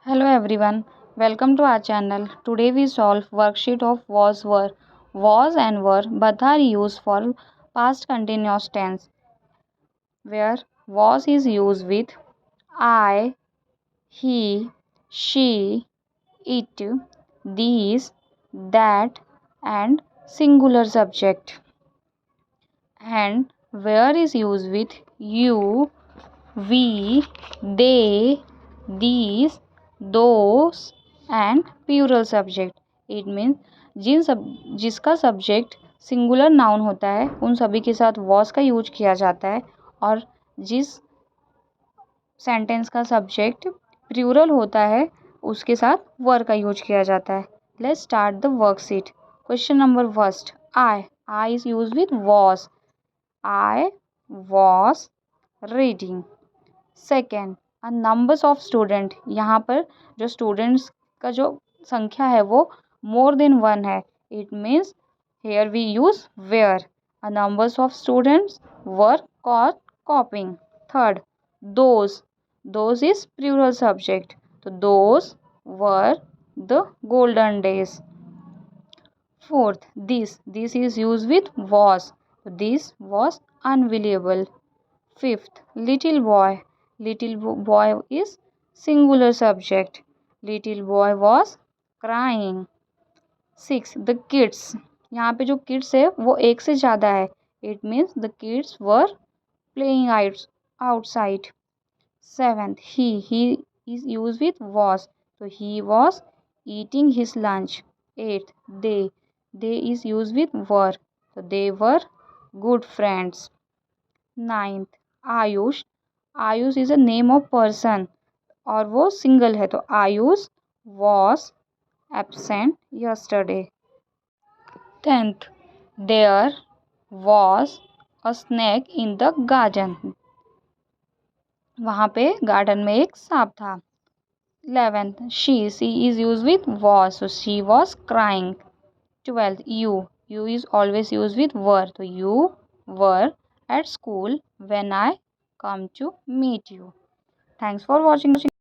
Hello everyone, welcome to our channel. Today we solve worksheet of was were. Was and were both are used for past continuous tense where was is used with I, he, she, it, these, that and singular subject, and where is used with you, we, they, these, those and plural subject. It means जिसका subject singular noun होता है उन सभी के साथ was का use किया जाता है, और जिस सेंटेंस का सब्जेक्ट प्लूरल होता है उसके साथ वर का यूज किया जाता है. Let's start the worksheet. Question number first, I is use with was. I was reading. Second, a numbers of student. यहाँ पर जो स्टूडेंट्स का जो संख्या है वो मोर देन वन है. It means here we use were. A numbers of students were caught copying. Third, those is plural subject, तो those were the golden days. Fourth, this is used with was. This was unbelievable. Fifth, little boy is singular subject. Little boy was crying. Sixth, the kids. यहाँ पे जो kids है वो एक से ज़्यादा है. It means the kids were playing outside. Seventh, he is used with was. So he was eating his lunch. Eighth, they is used with were. So they were good friends. Ninth, Ayush is a name of person और वो single है, तो Ayush was absent yesterday. 10th, there was a snake in the garden. वहाँ पे garden में एक सांप था. 11th, she is used with was, so she was crying. 12th, you is always used with were, so you were at school when I come to meet you. Thanks for watching.